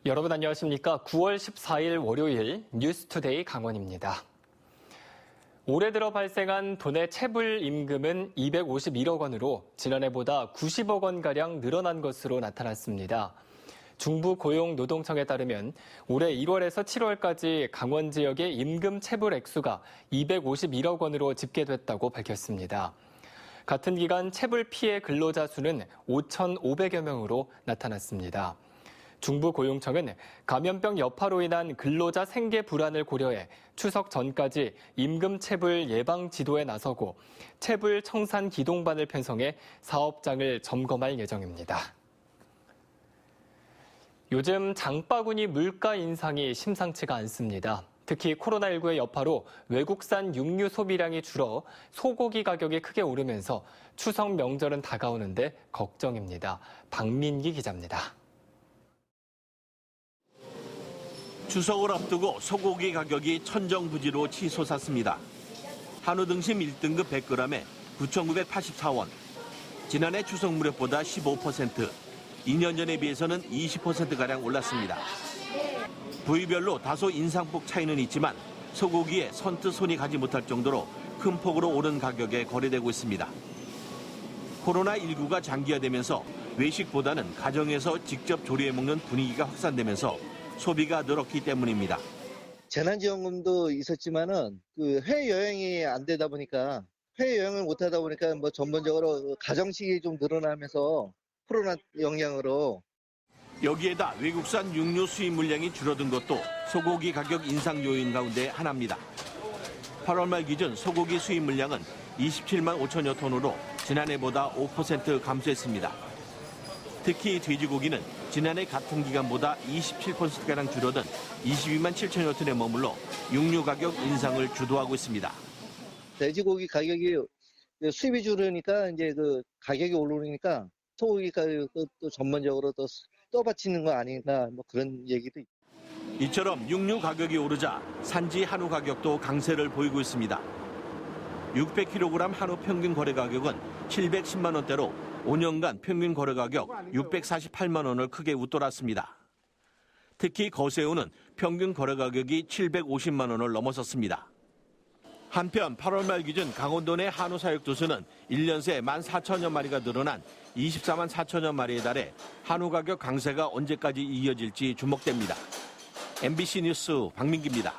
여러분 안녕하십니까? 9월 14일 월요일 뉴스투데이 강원입니다. 올해 들어 발생한 도내 체불 임금은 251억 원으로 지난해보다 90억 원가량 늘어난 것으로 나타났습니다. 중부고용노동청에 따르면 올해 1월에서 7월까지 강원 지역의 임금 체불 액수가 251억 원으로 집계됐다고 밝혔습니다. 같은 기간 체불 피해 근로자 수는 5,500여 명으로 나타났습니다. 중부고용청은 감염병 여파로 인한 근로자 생계 불안을 고려해 추석 전까지 임금 체불 예방 지도에 나서고 체불 청산 기동반을 편성해 사업장을 점검할 예정입니다. 요즘 장바구니 물가 인상이 심상치가 않습니다. 특히 코로나19의 여파로 외국산 육류 소비량이 줄어 소고기 가격이 크게 오르면서 추석 명절은 다가오는데 걱정입니다. 박민기 기자입니다. 추석을 앞두고 소고기 가격이 천정부지로 치솟았습니다. 한우 등심 1등급 100g에 9,984원. 지난해 추석 무렵보다 15%, 2년 전에 비해서는 20%가량 올랐습니다. 부위별로 다소 인상폭 차이는 있지만 소고기에 선뜻 손이 가지 못할 정도로 큰 폭으로 오른 가격에 거래되고 있습니다. 코로나19가 장기화되면서 외식보다는 가정에서 직접 조리해 먹는 분위기가 확산되면서 소비가 늘었기 때문입니다. 재난지원금도 있었지만은 해외여행이 안 되다 보니까 해외여행을 못 하다 보니까 전반적으로 가정식이 좀 늘어나면서 코로나 영향으로 여기에다 외국산 육류 수입 물량이 줄어든 것도 소고기 가격 인상 요인 가운데 하나입니다. 8월 말 기준 소고기 수입 물량은 27만 5천여 톤으로 지난해보다 5% 감소했습니다. 특히 돼지고기는 지난해 같은 기간보다 27%가량 줄어든 22만 7천여 톤에 머물러 육류 가격 인상을 주도하고 있습니다. 돼지고기 가격이 수입이 줄으니까 이제 가격이 오르니까 소고기 가격도 또 전반적으로 또 떠받치는 거 아닌가 그런 얘기도 있고. 이처럼 육류 가격이 오르자 산지 한우 가격도 강세를 보이고 있습니다. 600kg 한우 평균 거래 가격은 710만 원대로 5년간 평균 거래 가격 648만 원을 크게 웃돌았습니다. 특히 거새우는 평균 거래 가격이 750만 원을 넘어섰습니다. 한편 8월 말 기준 강원도 내 한우 사육 두수는 1년 새 14,000여 마리가 늘어난 24만 4천여 마리에 달해 한우 가격 강세가 언제까지 이어질지 주목됩니다. MBC 뉴스 박민기입니다.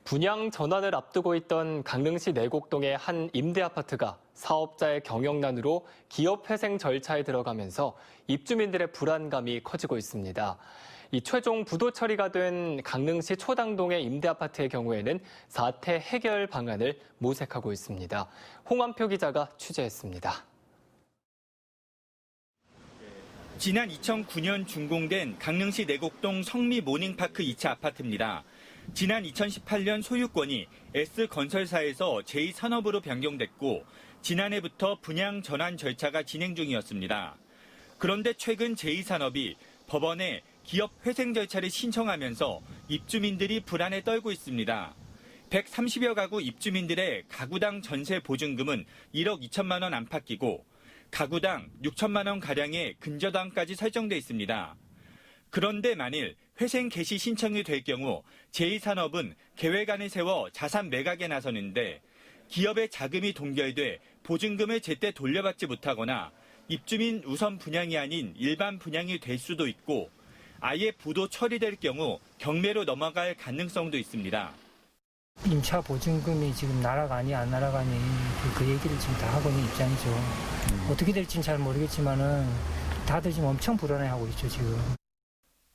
분양 전환을 앞두고 있던 강릉시 내곡동의 한 임대아파트가 사업자의 경영난으로 기업회생 절차에 들어가면서 입주민들의 불안감이 커지고 있습니다. 이 최종 부도 처리가 된 강릉시 초당동의 임대아파트의 경우에는 사태 해결 방안을 모색하고 있습니다. 홍한표 기자가 취재했습니다. 지난 2009년 준공된 강릉시 내곡동 성미 모닝파크 2차 아파트입니다. 지난 2018년 소유권이 S건설사에서 제2산업으로 변경됐고 지난해부터 분양 전환 절차가 진행 중이었습니다. 그런데 최근 제2산업이 법원에 기업 회생 절차를 신청하면서 입주민들이 불안에 떨고 있습니다. 130여 가구 입주민들의 가구당 전세 보증금은 1억 2천만 원 안팎이고 가구당 6천만 원 가량의 근저당까지 설정돼 있습니다. 그런데 만일 회생 개시 신청이 될 경우 제2산업은 계획안을 세워 자산 매각에 나서는데 기업의 자금이 동결돼 보증금을 제때 돌려받지 못하거나 입주민 우선 분양이 아닌 일반 분양이 될 수도 있고 아예 부도 처리될 경우 경매로 넘어갈 가능성도 있습니다. 임차 보증금이 지금 날아가니 안 날아가니 그 얘기를 지금 다 하고 있는 입장이죠. 어떻게 될지는 잘 모르겠지만은 다들 지금 엄청 불안해하고 있죠, 지금.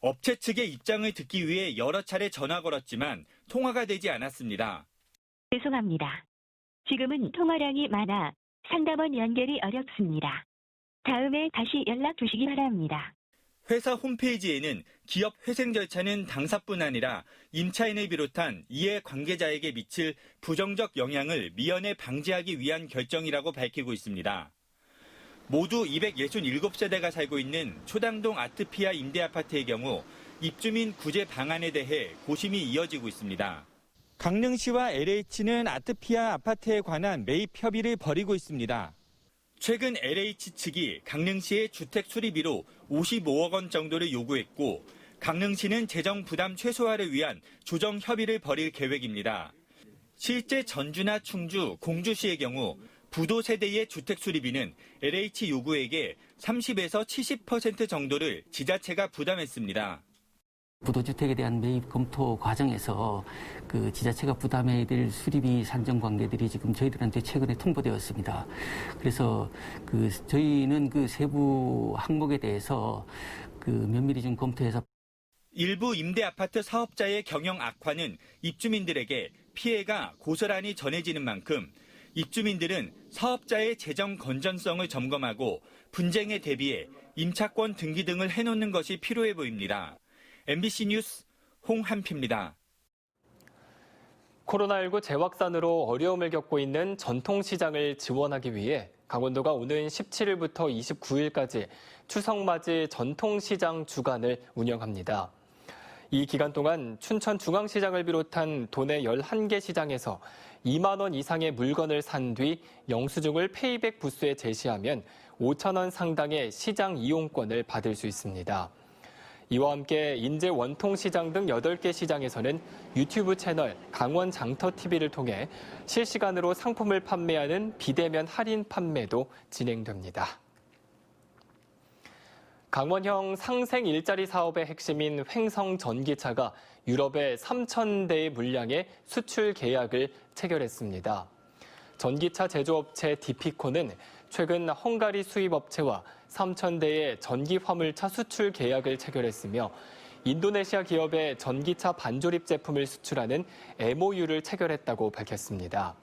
업체 측의 입장을 듣기 위해 여러 차례 전화 걸었지만 통화가 되지 않았습니다. 죄송합니다. 지금은 통화량이 많아 상담원 연결이 어렵습니다. 다음에 다시 연락 주시기 바랍니다. 회사 홈페이지에는 기업 회생 절차는 당사뿐 아니라 임차인을 비롯한 이해 관계자에게 미칠 부정적 영향을 미연에 방지하기 위한 결정이라고 밝히고 있습니다. 모두 267세대가 살고 있는 초당동 아트피아 임대아파트의 경우 입주민 구제 방안에 대해 고심이 이어지고 있습니다. 강릉시와 LH는 아트피아 아파트에 관한 매입 협의를 벌이고 있습니다. 최근 LH 측이 강릉시의 주택 수리비로 55억 원 정도를 요구했고 강릉시는 재정 부담 최소화를 위한 조정 협의를 벌일 계획입니다. 실제 전주나 충주, 공주시의 경우 부도 세대의 주택 수리비는 LH 요구액의 30에서 70% 정도를 지자체가 부담했습니다. 부도주택에 대한 매입 검토 과정에서 그 지자체가 부담해야 될 수리비 산정 관계들이 지금 저희들한테 최근에 통보되었습니다. 그래서 저희는 그 세부 항목에 대해서 면밀히 좀 검토해서 일부 임대 아파트 사업자의 경영 악화는 입주민들에게 피해가 고스란히 전해지는 만큼 입주민들은 사업자의 재정 건전성을 점검하고 분쟁에 대비해 임차권 등기 등을 해놓는 것이 필요해 보입니다. MBC 뉴스 홍한피입니다. 코로나19 재확산으로 어려움을 겪고 있는 전통시장을 지원하기 위해 강원도가 오는 17일부터 29일까지 추석맞이 전통시장 주간을 운영합니다. 이 기간 동안 춘천중앙시장을 비롯한 도내 11개 시장에서 2만 원 이상의 물건을 산 뒤 영수증을 페이백 부스에 제시하면 5천 원 상당의 시장 이용권을 받을 수 있습니다. 이와 함께 인제 원통시장 등 8개 시장에서는 유튜브 채널 강원장터TV를 통해 실시간으로 상품을 판매하는 비대면 할인 판매도 진행됩니다. 강원형 상생 일자리 사업의 핵심인 횡성 전기차가 유럽의 3,000대의 물량의 수출 계약을 체결했습니다. 전기차 제조업체 디피코는 최근 헝가리 수입업체와 3,000대의 전기 화물차 수출 계약을 체결했으며 인도네시아 기업의 전기차 반조립 제품을 수출하는 MOU를 체결했다고 밝혔습니다.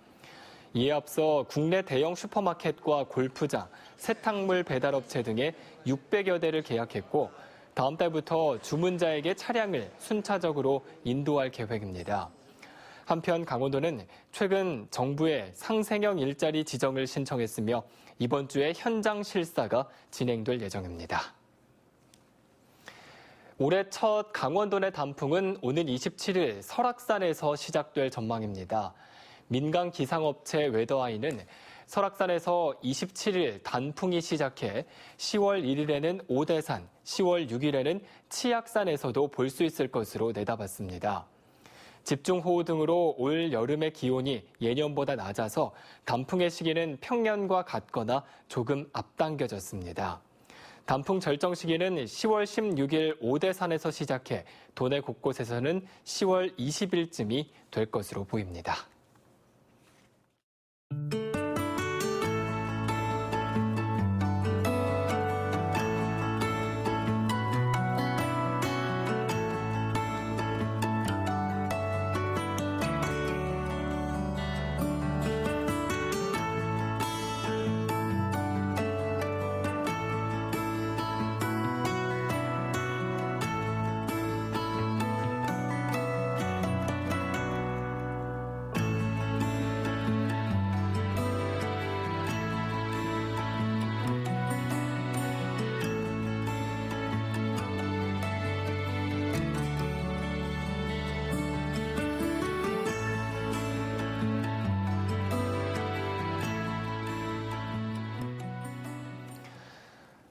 이에 앞서 국내 대형 슈퍼마켓과 골프장, 세탁물 배달업체 등의 600여 대를 계약했고 다음 달부터 주문자에게 차량을 순차적으로 인도할 계획입니다. 한편 강원도는 최근 정부에 상생형 일자리 지정을 신청했으며 이번 주에 현장 실사가 진행될 예정입니다. 올해 첫 강원도 내 단풍은 오는 27일 설악산에서 시작될 전망입니다. 민간 기상업체 웨더아이는 설악산에서 27일 단풍이 시작해 10월 1일에는 오대산, 10월 6일에는 치악산에서도 볼 수 있을 것으로 내다봤습니다. 집중호우 등으로 올 여름의 기온이 예년보다 낮아서 단풍의 시기는 평년과 같거나 조금 앞당겨졌습니다. 단풍 절정 시기는 10월 16일 오대산에서 시작해 도내 곳곳에서는 10월 20일쯤이 될 것으로 보입니다.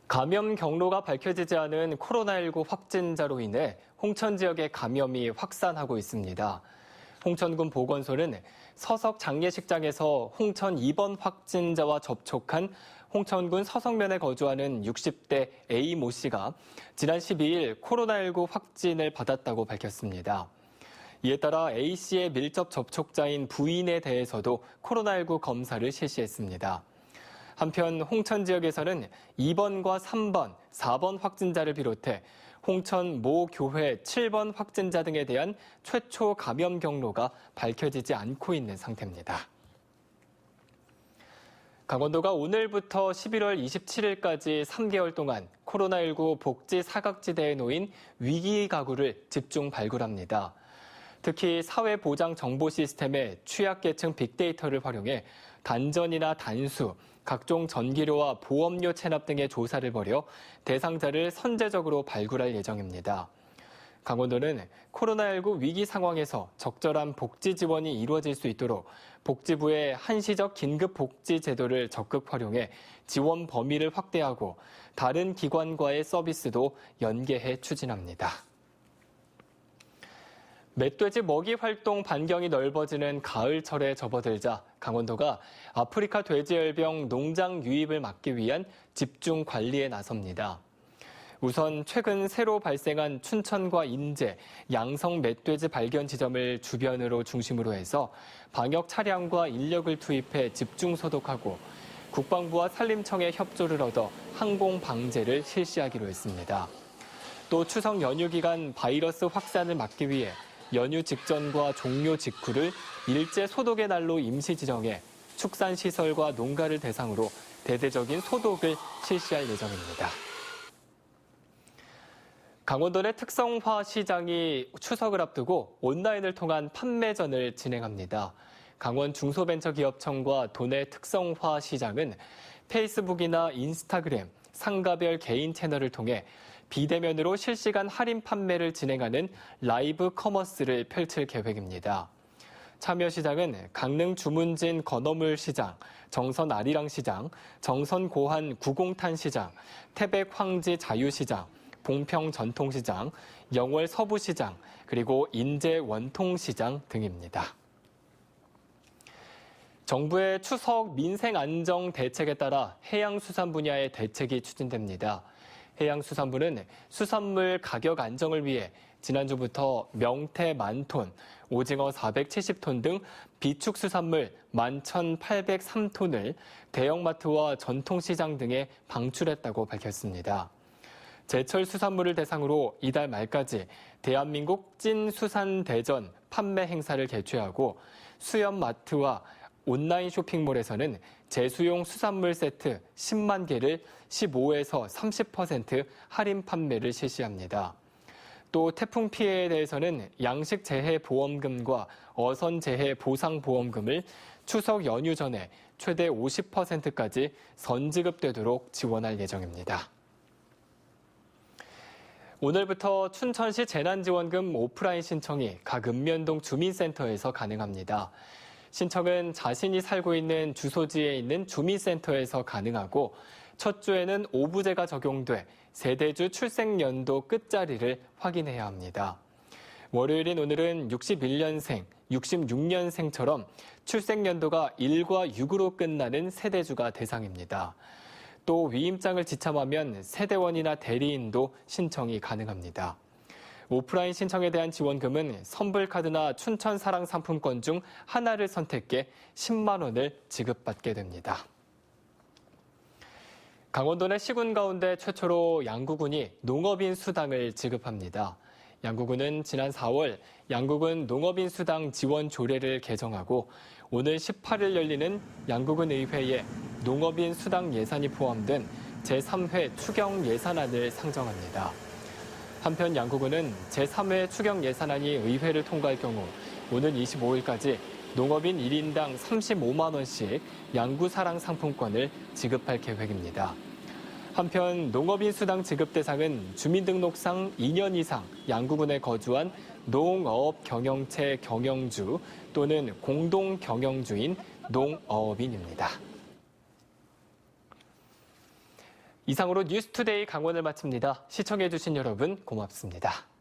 감염 경로가 밝혀지지 않은 코로나19 확진자로 인해 홍천 지역의 감염이 확산하고 있습니다. 홍천군 보건소는 서석 장례식장에서 홍천 2번 확진자와 접촉한 홍천군 서석면에 거주하는 60대 A 모 씨가 지난 12일 코로나19 확진을 받았다고 밝혔습니다. 이에 따라 A 씨의 밀접 접촉자인 부인에 대해서도 코로나19 검사를 실시했습니다. 한편 홍천 지역에서는 2번과 3번, 4번 확진자를 비롯해 홍천 모 교회 7번 확진자 등에 대한 최초 감염 경로가 밝혀지지 않고 있는 상태입니다. 강원도가 오늘부터 11월 27일까지 3개월 동안 코로나19 복지 사각지대에 놓인 위기 가구를 집중 발굴합니다. 특히 사회보장 정보 시스템의 취약계층 빅데이터를 활용해 단전이나 단수, 각종 전기료와 보험료 체납 등의 조사를 벌여 대상자를 선제적으로 발굴할 예정입니다. 강원도는 코로나19 위기 상황에서 적절한 복지 지원이 이루어질 수 있도록 복지부의 한시적 긴급복지 제도를 적극 활용해 지원 범위를 확대하고 다른 기관과의 서비스도 연계해 추진합니다. 멧돼지 먹이 활동 반경이 넓어지는 가을철에 접어들자 강원도가 아프리카 돼지열병 농장 유입을 막기 위한 집중 관리에 나섭니다. 우선 최근 새로 발생한 춘천과 인제, 양성 멧돼지 발견 지점을 주변으로 중심으로 해서 방역 차량과 인력을 투입해 집중 소독하고 국방부와 산림청의 협조를 얻어 항공 방제를 실시하기로 했습니다. 또 추석 연휴 기간 바이러스 확산을 막기 위해 연휴 직전과 종료 직후를 일제 소독의 날로 임시 지정해 축산시설과 농가를 대상으로 대대적인 소독을 실시할 예정입니다. 강원도 내 특성화 시장이 추석을 앞두고 온라인을 통한 판매전을 진행합니다. 강원 중소벤처기업청과 도내 특성화 시장은 페이스북이나 인스타그램, 상가별 개인 채널을 통해 비대면으로 실시간 할인 판매를 진행하는 라이브 커머스를 펼칠 계획입니다. 참여 시장은 강릉 주문진 건어물 시장, 정선 아리랑 시장, 정선 고한 구공탄 시장, 태백 황지 자유시장, 봉평 전통시장, 영월 서부시장, 그리고 인제 원통시장 등입니다. 정부의 추석 민생 안정 대책에 따라 해양수산 분야의 대책이 추진됩니다. 해양수산부는 수산물 가격 안정을 위해 지난주부터 명태 10,000톤, 오징어 470톤 등 비축수산물 11,803톤을 대형마트와 전통시장 등에 방출했다고 밝혔습니다. 제철 수산물을 대상으로 이달 말까지 대한민국 찐수산대전 판매 행사를 개최하고 수협마트와 온라인 쇼핑몰에서는 제수용 수산물 세트 10만 개를 15에서 30% 할인 판매를 실시합니다. 또 태풍 피해에 대해서는 양식재해보험금과 어선재해보상보험금을 추석 연휴 전에 최대 50%까지 선지급되도록 지원할 예정입니다. 오늘부터 춘천시 재난지원금 오프라인 신청이 각 읍면동 주민센터에서 가능합니다. 신청은 자신이 살고 있는 주소지에 있는 주민센터에서 가능하고 첫 주에는 오부제가 적용돼 세대주 출생연도 끝자리를 확인해야 합니다. 월요일인 오늘은 61년생, 66년생처럼 출생연도가 1과 6으로 끝나는 세대주가 대상입니다. 또 위임장을 지참하면 세대원이나 대리인도 신청이 가능합니다. 오프라인 신청에 대한 지원금은 선불카드나 춘천사랑 상품권 중 하나를 선택해 10만 원을 지급받게 됩니다. 강원도 내 시군 가운데 최초로 양구군이 농업인 수당을 지급합니다. 양구군은 지난 4월 양구군 농업인 수당 지원 조례를 개정하고 오늘 18일 열리는 양구군 의회에 농업인 수당 예산이 포함된 제3회 추경 예산안을 상정합니다. 한편 양구군은 제3회 추경 예산안이 의회를 통과할 경우 오는 25일까지 농업인 1인당 35만 원씩 양구사랑 상품권을 지급할 계획입니다. 한편 농업인 수당 지급 대상은 주민등록상 2년 이상 양구군에 거주한 농어업 경영체 경영주 또는 공동 경영주인 농어업인입니다. 이상으로 뉴스투데이 강원을 마칩니다. 시청해주신 여러분 고맙습니다.